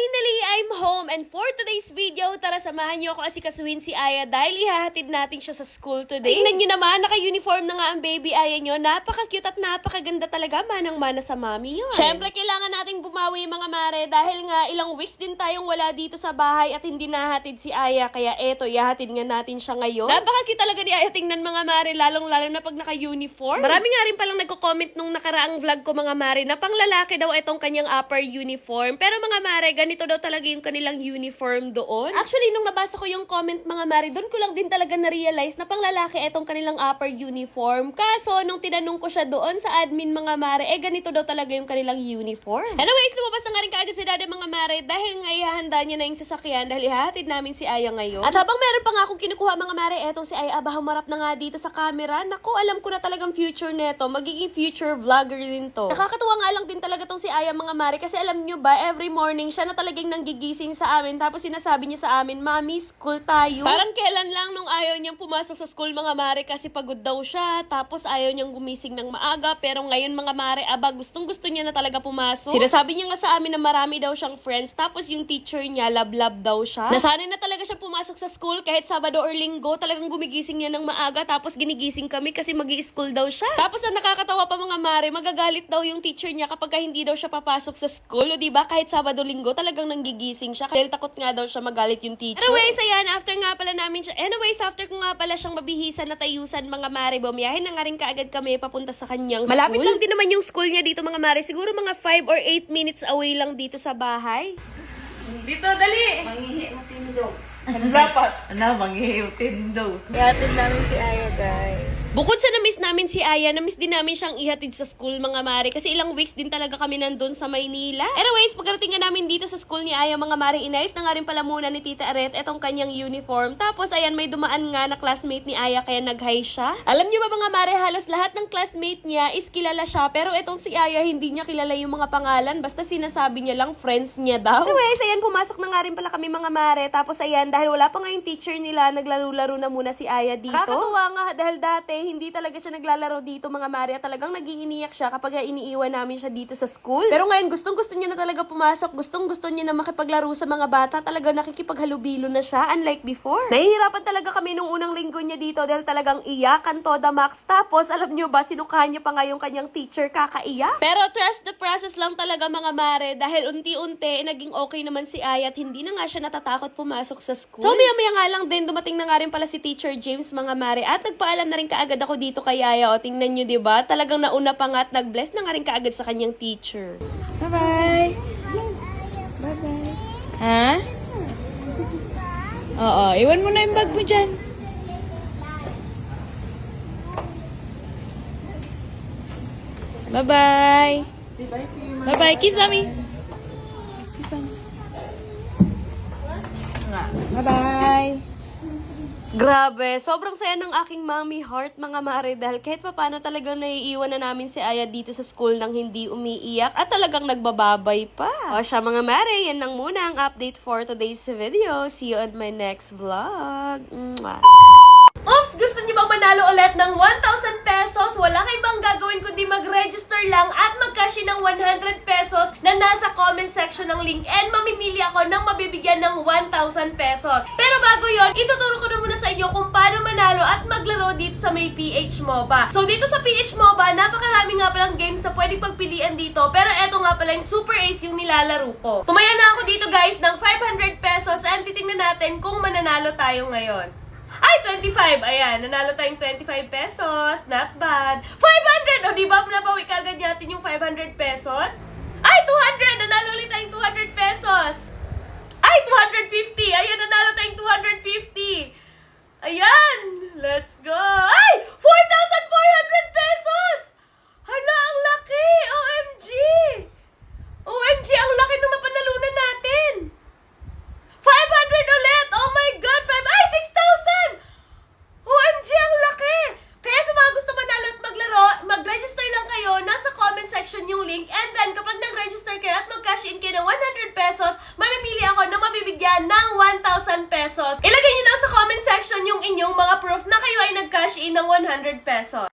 Finally, I'm home and for today's video, tara samahan niyo ako asikasuhin si Aya dahil ihahatid natin siya sa school today. Tingnan niyo naman, naka-uniform na nga ang baby Aya niyo. Napaka-cute at napakaganda talaga, manang-mana sa mami yun. Syempre, kailangan nating bumawi mga mare dahil nga ilang weeks din tayong wala dito sa bahay at hindi nahatid si Aya. Kaya eto, ihahatid nga natin siya ngayon. Napaka-cute talaga ni Aya tingnan mga mare, lalong-lalo na pag naka-uniform. Marami nga rin palang nagko-comment nung nakaraang vlog ko mga mare na pang lalaki daw itong kanyang upper uniform. Pero mga mare, ganito daw talaga yung kanilang uniform doon. Actually, nung nabasa ko yung comment mga mare, doon ko lang din talaga na-realize na pang lalaki itong kanilang upper uniform. Kaso, nung tinanong ko siya doon sa admin mga mare, ganito daw talaga yung kanilang uniform. Anyways, lumabas na nga rin kaagad si Dada mga mare dahil nga ihahanda niya na yung sasakyan dahil ihahatid namin si Aya ngayon. At habang meron pa nga akong kinukuha mga mare, etong si Aya, humarap na nga dito sa camera. Naku, alam ko na talagang future neto. Magiging future vlogger din to. Nakakatuwa nga lang din talaga tong si Aya mga mare kasi alam nyo ba, every morning siya na talagang nanggigising sa amin tapos sinasabi niya sa amin, Mami, school tayo. Parang kailan lang nung ayaw niyang pumasok sa school mga mare kasi pagod daw siya tapos ayaw niyang gumising ng maaga pero ngayon mga mare, gustong gusto niya na talaga pumasok. Sinasabi niya nga sa amin na marami daw siyang friends tapos yung teacher niya, love daw siya. Nasanay na talaga siya pumasok sa school kahit Sabado or Linggo, talagang gumigising niya ng maaga tapos ginigising kami kasi magi-school daw siya. Tapos ang nakakatawa pa mga mare, magagalit daw yung teacher niya kapag hindi daw siya papasok sa school, o diba? Kahit Sabado, Linggo, talagang nanggigising siya. Dahil takot nga daw siya magalit yung teacher. Anyways, ayan, after ko nga pala siyang mabihisan na tayusan mga mare, bumiyahin na nga rin kaagad kami papunta sa kanyang school. Malapit lang din naman yung school niya dito mga mare. Siguro mga 5 or 8 minutes away lang dito sa bahay. Dito, dali! Manghihi mo tindog. Dapat. Manghihi mo tindog. Ihatid namin si Aya, guys. Bukod sa na-miss namin si Aya, na-miss din namin siyang ihatid sa school, mga mare. Kasi ilang weeks din talaga kami nandun sa Maynila. Anyways, pagkarating nga namin dito sa school ni Aya, mga mare, inayos na nga rin pala muna ni Tita Aret etong kanyang uniform. Tapos, ayan, may dumaan nga na classmate ni Aya, kaya nag-hi siya. Alam niyo ba mga mare, halos lahat ng classmate niya is kilala siya. Pero etong si Aya, hindi niya kilala yung mga pangalan. Basta sinasabi niya lang, friends niya daw. Anyways, ayan, pumasok na nga rin pala kami mga mare. Tapos, ayan, dahil wala pa nga yung teacher nila, naglaro-laro na muna si Aya dito. Kakatuwa nga dahil dati hindi talaga siya naglalaro dito mga mare at talagang nagiiniyak siya kapag iniiwan namin siya dito sa school. Pero ngayon gustong-gusto niya na talaga pumasok, gustong-gusto niya na makipaglaro sa mga bata, talaga nakikipaghalubilo na siya unlike before. Nahihirapan talaga kami nung unang linggo niya dito dahil talagang iyakan to the max. Tapos alam niyo ba, sinukahan niya pa nga yung kanyang teacher, kakaiyak. Pero trust the process lang talaga mga mare dahil unti-unti naging okay naman si Aya at hindi na nga siya natatakot pumasok sa school. So maya-maya nga lang din dumating na nga rin pala si Teacher James mga mare at nagpaalam na rin kaagad ako dito kay Aya. O tingnan nyo diba, talagang nauna pa nga at nag-bless na nga rin kaagad sa kanyang teacher. Bye-bye. Bye-bye. Ha? Oo, iwan mo na yung bag mo dyan. Bye-bye. Bye-bye. Kiss, Mami. Kiss, Mami. Bye-bye. Grabe, sobrang saya ng aking mommy heart mga mare dahil kahit papano talagang naiiwan na namin si Aya dito sa school nang hindi umiiyak at talagang nagbababay pa. O siya mga mare, yan lang muna ang update for today's video. See you on my next vlog. Mwah. Oops! Gusto niyo bang manalo ulit ng 1,000 pesos? Wala kayo bang gagawin kundi mag-register lang at mag-cash in ng 100 pesos na nasa comment section ng link and mamimili ako ng mabibigyan ng 1,000 pesos. Pero bago yon, ituturo ko na muna sa inyo kung paano manalo at maglaro dito sa may PH MOBA. So dito sa PH MOBA, napakarami nga palang games na pwedeng pagpilian dito pero eto nga pala yung Super Ace yung nilalaro ko. Tumaya na ako dito guys ng 500 pesos and titingnan natin kung mananalo tayo ngayon. Ay, 25! Ayan, nanalo tayong 25 pesos. Not bad. 500! O, diba? Napawi kagad natin yung 500 pesos. Ay, 200! Nanalo ulit tayong 200 pesos. Ay, 250! Ayan, nanalo tayong 250. Ayan! Let's go! Ay! 4,400 pesos! Hala, ang laki! OMG! OMG, ang laki ng napanalunan natin! 500 ulit! Oh my God! Ay, 6,000! OMG, ang laki! Kaya sa mga gusto manalo at maglaro, mag-register lang kayo. Nasa comment section yung link. And then, kapag nag-register kayo at mag-cash in kayo ng 100 pesos, mamimili ako na mabibigyan ng 1,000 pesos. Ilagay nyo lang sa comment section yung inyong mga proof na kayo ay nag-cash in ng 100 pesos.